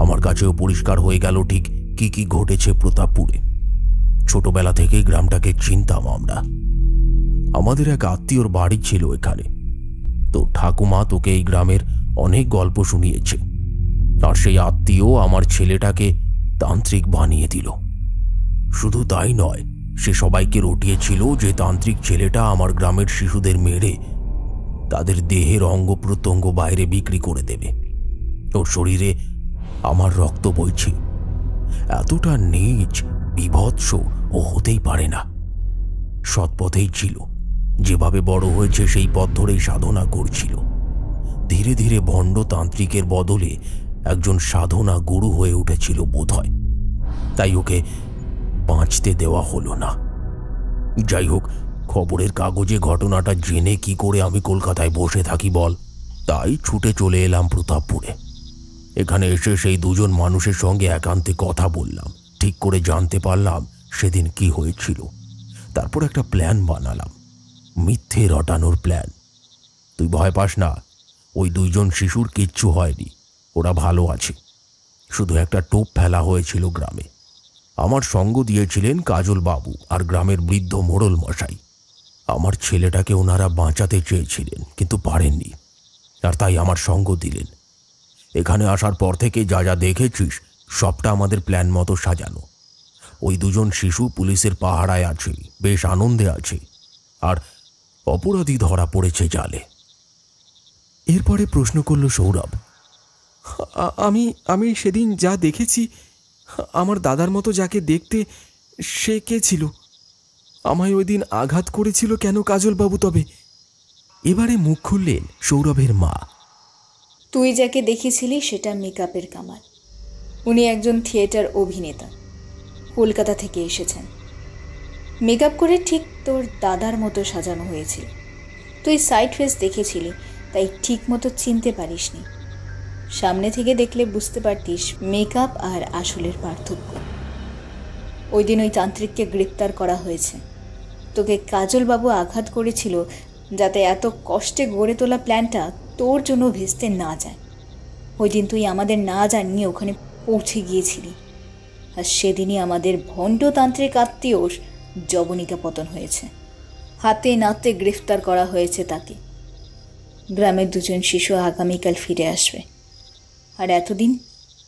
আমার কাছেও পরিষ্কার হয়ে গেল ঠিক কি কি ঘটেছে প্রতাপপুরে। ছোটবেলা থেকেই গ্রামটাকে চিনতাম আমরা। আমাদের এক আত্মীয়র বাড়ি ছিল এখানে। তো ঠাকুমা তোকে এই গ্রামের অনেক গল্প শুনিয়েছে। আর সেই আত্মীয় আমার ছেলেটাকে তান্ত্রিক বানিয়ে দিল। শুধু তাই নয়, সে সবাইকে রটিয়েছিল যে তান্ত্রিক ছেলেটা আমার গ্রামের শিশুদের মেরে তাদের দেহের অঙ্গ প্রত্যঙ্গ বাইরে বিক্রি করে দেবে। ওর শরীরে আমার রক্ত বইছে। এতটা নীচ বিভৎস ও হতেই পারে না। সৎপথেই ছিল, যেভাবে বড় হয়েছে সেই পথ ধরেই সাধনা করছিল। ধীরে ধীরে ভণ্ড তান্ত্রিকের বদলে একজন সাধনা গুরু হয়ে উঠেছিল বোধহয়, তাই ওকে বাঁচতে দেওয়া হলো না। যাই হোক, খবরের কাগজে ঘটনাটা জেনে কি করে আমি কলকাতায় বসে থাকি বল? তাই ছুটে চলে এলাম প্রতাপপুরে। এখানে এসে সেই দুজন মানুষের সঙ্গে একান্তে কথা বললাম, ঠিক করে জানতে পারলাম সেদিন কি হয়েছিল। তারপর একটা প্ল্যান বানালাম, মিথ্যে রটানোর প্ল্যান। তুই ভয় পাস না, ওই দুইজন শিশুর কিচ্ছু হয়নি, ওরা ভালো আছে। শুধু একটা টোপ ফেলা হয়েছিল গ্রামে। আমার সঙ্গ দিয়েছিলেন কাজল বাবু আর গ্রামের বৃদ্ধ মোড়ল মশাই। আমার ছেলেটাকে ওনারা বাঁচাতে চেয়েছিলেন, কিন্তু পারেননি, আর তাই আমার সঙ্গ দিলেন। এখানে আসার পর থেকে যা যা দেখেছিস সবটা আমাদের প্ল্যান মতো সাজানো। ওই দুজন শিশু পুলিশের পাহারায় আছে, বেশ আনন্দে আছে, আর অপরাধী ধরা পড়েছে জালে। এরপরে প্রশ্ন করল সৌরভ, আমি সেদিন যা দেখেছি, আমার দাদার মতো যাকে দেখতে, সে কে ছিল? আমায় ওই দিন আঘাত করেছিল কেন কাজলবাবু তবে? এবারে মুখ খুললেন সৌরভের মা।
তুই যাকে দেখেছিলি সেটা মেকআপের কামাল। উনি একজন থিয়েটার অভিনেতা, কলকাতা থেকে এসেছেন। মেকআপ করে ঠিক তোর দাদার মতো সাজানো হয়েছিল। তুই সাইড ফেস দেখেছিলি, তাই ঠিক মতো চিনতে পারিসনি। সামনে থেকে দেখলে বুঝতে পারতিস মেকআপ আর আসলের পার্থক্য। ওই দিন ওই তান্ত্রিককে গ্রেপ্তার করা হয়েছে। তোকে কাজলবাবু আঘাত করেছিল যাতে এত কষ্টে গড়ে তোলা প্ল্যানটা তোর জন্য ভেস্তে না যায়। ওই দিন তুই আমাদের না জানিয়ে ওখানে পৌঁছে গিয়েছিলি, আর সেদিনই আমাদের ভণ্ডতান্ত্রিক আত্মীয় যবনিকা পতন হয়েছে। হাতে নাতে গ্রেফতার করা হয়েছে তাকে। গ্রামের দুজন শিশু আগামীকাল ফিরে আসবে, আর এতদিন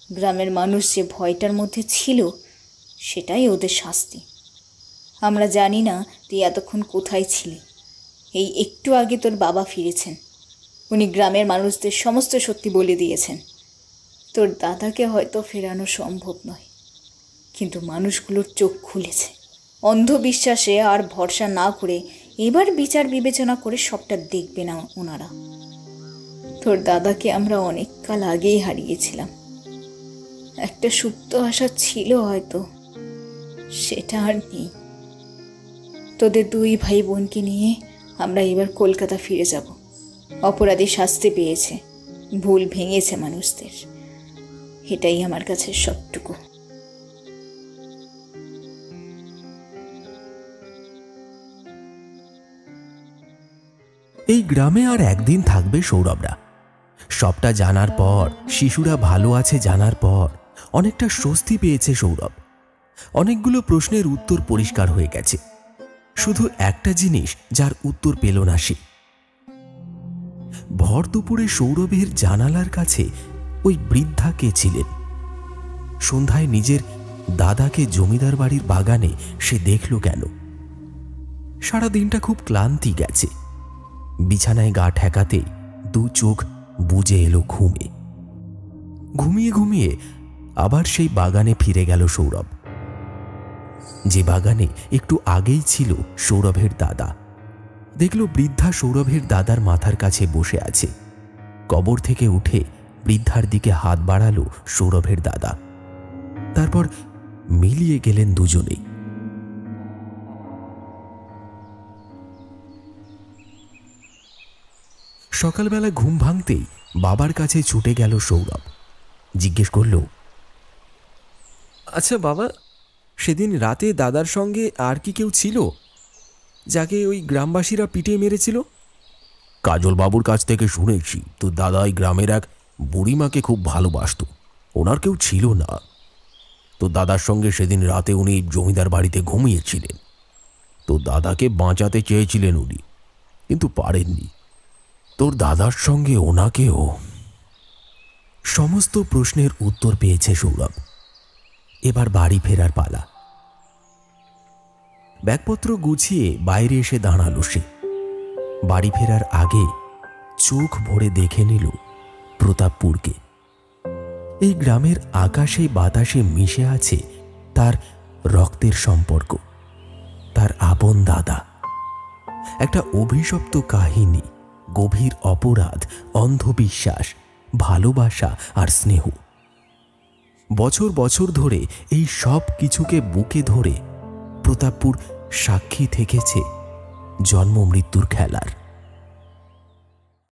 গ্রামের মানুষ যে ভয়টার মধ্যে ছিল সেটাই ওদের শাস্তি। আমরা জানি না তুই এতক্ষণ কোথায় ছিলি। এই একটু আগে তোর বাবা ফিরেছেন। উনি গ্রামের মানুষদের সমস্ত সত্যি বলে দিয়েছেন। তোর দাদাকে হয়তো ফেরানো সম্ভব নয়, কিন্তু মানুষগুলোর চোখ খুলেছে। অন্ধবিশ্বাসে আর ভরসা না করে এবার বিচার বিবেচনা করে সবটা দেখবে না ওনারা। তোর দাদাকে আমরা অনেক কাল আগেই হারিয়েছিলাম। একটা সুপ্ত আশা ছিল হয়তো, সেটা আর নেই। তোদের দুই ভাই বোনকে নিয়ে আমরা এবার কলকাতা ফিরে যাব। অপরাধী শাস্তি পেয়েছে, ভুল ভেঙেছে মানুষদের, এটাই আমার কাছে সবটুকু।
এই গ্রামে আর একদিন থাকবে সৌরভরা। সবটা জানার পর, শিশুরা ভালো আছে জানার পর অনেকটা স্বস্তি পেয়েছে সৌরভ। অনেকগুলো প্রশ্নের উত্তর পরিষ্কার হয়ে গেছে। শুধু একটা জিনিস যার উত্তর পেল না সে। ভর দুপুরে সৌরভের জানালার কাছে ওই বৃদ্ধা কে ছিলেন? সন্ধ্যায় নিজের দাদাকে জমিদার বাড়ির বাগানে সে দেখল কেন? সারা দিনটা খুব ক্লান্তি গেছে। বিছানায় গা ঠেকাতে দু চোখ বুজে এলো ঘুমে। ঘুমিয়ে ঘুমিয়ে আবার সেই বাগানে ফিরে গেল সৌরভ, যে বাগানে একটু আগেই ছিল সৌরভের দাদা। দেখল বৃদ্ধা সৌরভের দাদার মাথার কাছে বসে আছে। কবর থেকে উঠে বৃদ্ধার দিকে হাত বাড়ালো সৌরভের দাদা। তারপর মিলিয়ে গেলেন দুজনেই। সকালবেলা ঘুম ভাঙতেই বাবার কাছে ছুটে গেল সৌরভ। জিজ্ঞেস করল, আচ্ছা বাবা, সেদিন রাতে দাদার সঙ্গে আর কি কেউ ছিল যাকে ওই গ্রামবাসীরা পিটিয়ে মেরেছিল? কাজল বাবুর কাছ থেকে শুনেছি তো দাদা এই গ্রামের এক বুড়িমাকে খুব ভালোবাসত। ওনার কেউ ছিল না। তো দাদার সঙ্গে সেদিন রাতে উনি জমিদার বাড়িতে ঘুমিয়েছিলেন। তো দাদাকে বাঁচাতে চেয়েছিলেন উনি, কিন্তু পারেননি। তোর দাদার সঙ্গে ওনাকেও। সমস্ত প্রশ্নের উত্তর পেয়েছে সৌরভ। এবার বাড়ি ফেরার পালা। ব্যাগপত্র গুছিয়ে বাইরে এসে দাঁড়ালো সে। বাড়ি ফেরার আগে চোখ ভরে দেখে নিল প্রতাপপুরকে। এই গ্রামের আকাশে বাতাসে মিশে আছে তার রক্তের সম্পর্ক, তার আপন দাদা। একটা অভিশপ্ত কাহিনী, গভীর অপরাধ, অন্ধবিশ্বাস, ভালোবাসা আর স্নেহ। বছর বছর ধরে এই সব কিছুকে বুকে ধরে প্রতাপপুর সাক্ষী থেকেছে জন্ম মৃত্যুর খেলার।